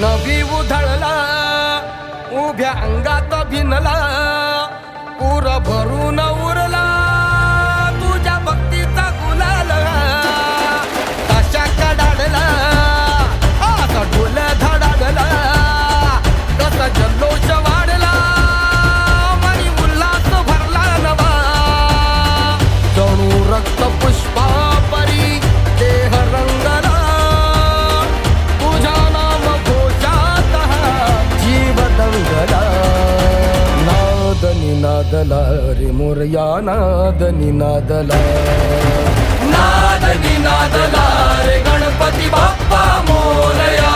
नवी उधळला उभ्या अंगात भिनला पूर भरून उरला तुझ्या भक्तीचा गुलाल तशा कडाडला असा ढोल धडाडला कसा जल्लोष वाढला मनी उल्हास भरला नवा जणू रक्त पुष्पा परी देह रंगला तुझ्या नाम घोषात जीव दंगला नाद निनादला रे मोरया नाद निनादला नाद निनादला रे गणपती बाप्पा मोरया